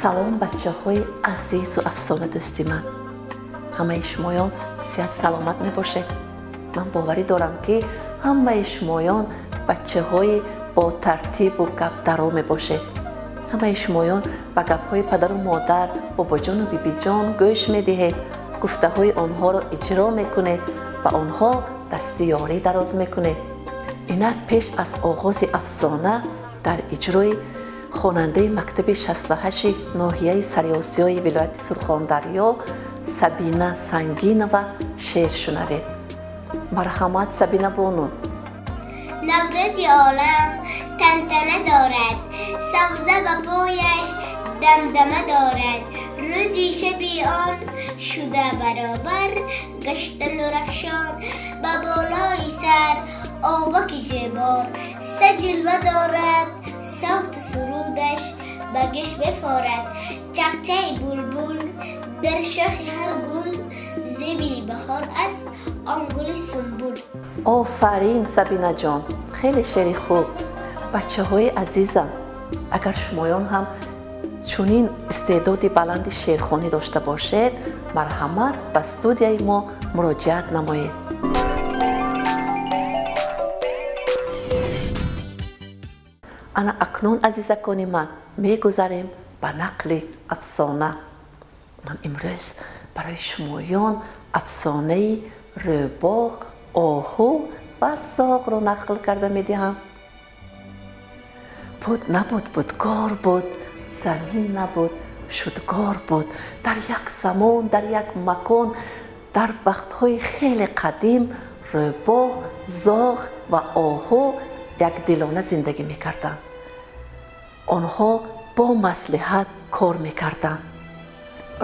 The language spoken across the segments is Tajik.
салом бачаҳои азизу афсонадӯсти ман. ҳамаи шумоён сеҳат саломат мебошед. ман боварӣ дорам ки ҳамаи шумоён бачаҳои бо тартибу гапдаро мебошед. ҳамаи шумоён ба гапҳои падару модар, бобоҷону бибиҷон гӯш медиҳед, гуфтаҳои онҳоро иҷро мекунед, ба онҳо дасти ёрӣ дароз мекунед. инак пеш аз оғози афсона дар иҷрои хонандаи мактаби 68 ноҳияи сариосиёи вилояти Сурхондарё Сабина Сангинова шеър шунавед. марҳамат Сабина бону. наврӯзи олам тантана дорад, сабза ба пояш дамдама дорад. рӯзи шаби он шуда баробар, гаштану рафшон ба болои сар. оваки ҷебор са ҷилва дорад, савту сурудаш ба гӯш мефорад. чақчаи булбул дар шохи ҳар гул, зеби баҳор аст он гули сунбул. офарин Сабина ҷон, хеле шеъри хуб. бачаҳои азизам, агар шумоён ҳам чунин истеъдоди баланди шеърхонӣ дошта бошед, марҳамат ба студияи мо муроҷиат намоед. ана акнун азизакони ман мегузарем ба нақли афсона. ман имрӯз барои шумоён афсонаи рӯбоғ, оҳу ва зоғро нақл карда медиҳам. буд набуд будгор буд, замин набуд шудгор буд. дар як замон, дар як макон, дар вақтҳои хеле қадим рӯбоғ, зоғ ва оҳу якдилона зиндагӣ мекарданд. онҳо бо маслиҳат кор мекарданд.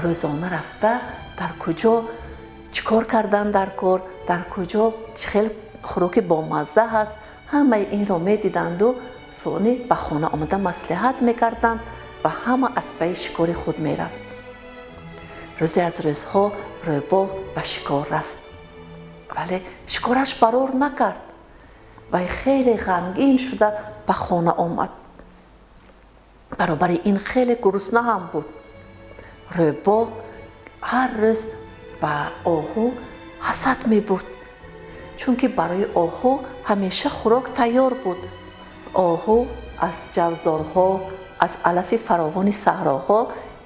рӯзона рафта дар куҷо чӣ кор кардан дар кор, дар куҷо чӣ хел хӯроки бомазза ҳаст, ҳамаи инро медиданду сони ба хона омада маслиҳат мекарданд ва ҳама аз паи шикори худ мерафт. рӯзе аз рӯзҳо рӯбоғ ба шикор рафт, вале шикораш барор накард. вай хеле ғамгин шуда ба хона омад. баробари ин хеле гурусна ҳам буд. рӯбоғ ҳар рӯз ба оҳу ҳасад мебурд, чунки барои оҳу ҳамеша хӯрок тайёр буд. оҳу аз ҷавзорҳо, аз алафи фаровони саҳроҳо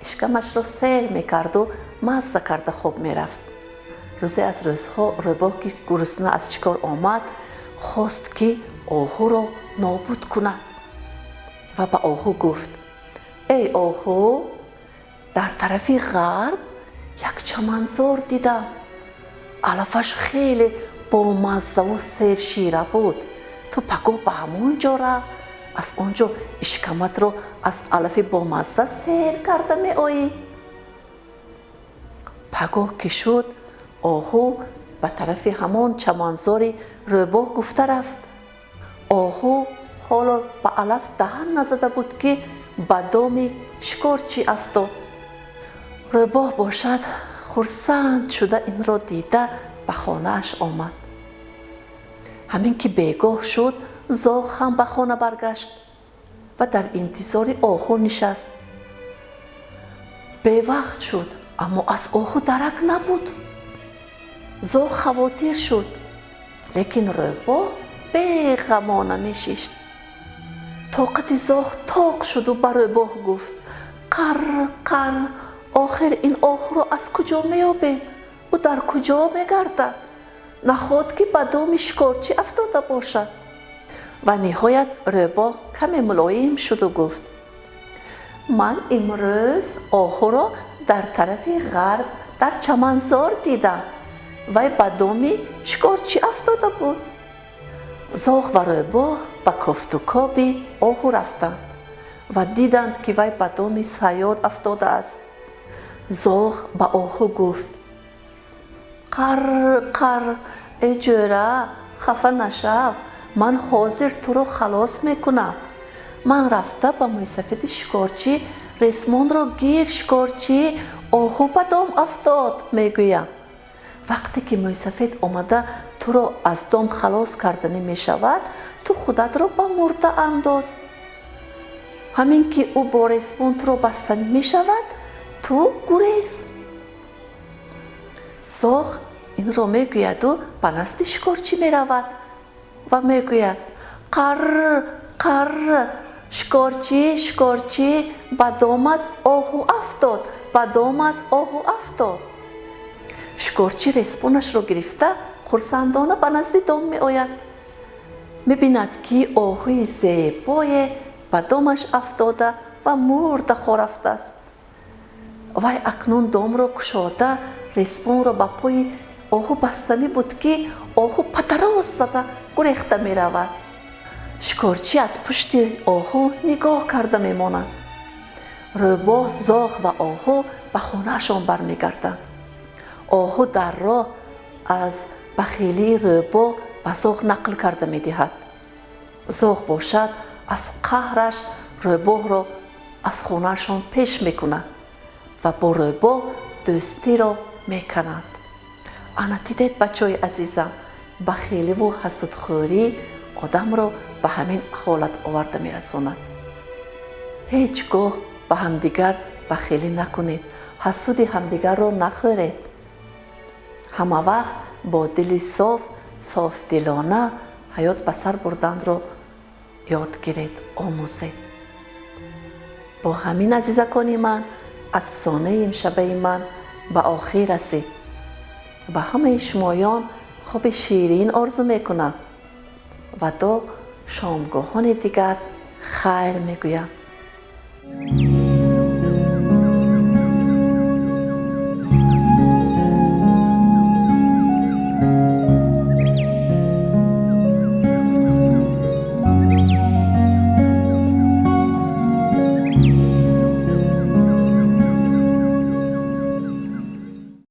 ишкамашро сер мекарду мазза карда хоб мерафт. рӯзе аз рӯзҳо рӯбоғ ки гурусна аз чӣ кор омад, хост ки оҳуро нобуд кунад ва ба оҳу гуфт: эй оҳу, дар тарафи ғарб як чаманзор дидам. алафаш хеле бомаззаву сершира буд. ту пагоҳ ба ҳамон ҷо рафт, аз он ҷо ишкаматро аз алафи бомазза сер карда меоӣ. пагоҳ ки шуд, оҳу ба тарафи ҳамон чаманзори рӯбоғ гуфта рафт. оҳу ҳоло ба алаф даҳан назада буд ки ба доми шикорчӣ афтод. рӯбоғ бошад хурсанд шуда инро дида ба хонааш омад. ҳамин ки бегоҳ шуд, зоғ ҳам ба хона баргашт ва дар интизори оҳу нишаст. бевақт шуд, аммо аз оҳу дарак набуд. зоғ хавотир шуд, лекин рӯбоғ беғамона мешишт. тоқати зоғ тоқ шуду ба рӯбоғ гуфт: қарр қарр, охир ин оҳуро аз куҷо меёбем? ӯ дар куҷо мегардад? наход ки ба доми шикорчӣ афтода бошад. ва ниҳоят рӯбоғ каме мулоим шуду гуфт: ман имрӯз оҳуро дар тарафи ғарб дар чаманзор дидам. вай ба доми шикорчӣ афтода буд. зоғ ва рӯбоғ ба кофтукоби оҳу рафтанд ва диданд ки вай ба доми саёд афтодааст. зоғ ба оҳу гуфт: қарр қарр, эй ҷӯра, хафа нашав, ман ҳозир туро халос мекунам. ман рафта ба мӯйсафеди шикорчӣ ресмонро гир шикорчӣ, оҳу ба дом афтод мегӯям. вақте ки мӯйсафед омада туро аз дом халос карданӣ мешавад, ту худатро ба мурда андоз. ҳамин ки ӯ бо респондро бастанӣ мешавад, ту гурез. зоғ инро мегӯяду ба назди шикорчӣ меравад ва мегӯяд: қарр, қарр, шикорчӣ, шикорчӣ, ба домат оҳу афтод, ба домат оҳу афтод. шикорчӣ респонашро гирифта хурсандона ба назди дом меояд. мебинад ки оҳуи зебое ба домаш афтода ва мурда хор рафтааст. вай акнун домро кушода респонро ба пои оҳу бастанӣ буд ки оҳу патарос зада гурехта меравад. шикорчӣ аз пушти оҳу нигоҳ карда мемонад. рӯбо, зоғ ва оҳу ба хонаашон бармегарданд. оҳу дар роҳ аз бахилии рӯбо ба зоғ нақл карда медиҳад. зоғ бошад аз қаҳраш рӯбоҳро аз хонаашон пеш мекунад ва бо рӯбо дӯстиро меканад. ана дидед бачаҳои азизам, бахиливу ҳасудхӯрӣ одамро ба ҳамин ҳолат оварда мерасонад. ҳеҷ гоҳ ба ҳамдигар бахилӣ накунед, ҳасуди ҳамдигарро нахӯред. ҳама вақт бо дили соф, софдилона ҳаёт ба сар бурданро ёд гиред, омӯзед. бо ҳамин азизакони ман, афсонаи имшабаи ман ба охир расид. ба ҳамаи шумоён خوب شیرین آرزو میکنم و تا شامگاهان دیگر خیر میگویم.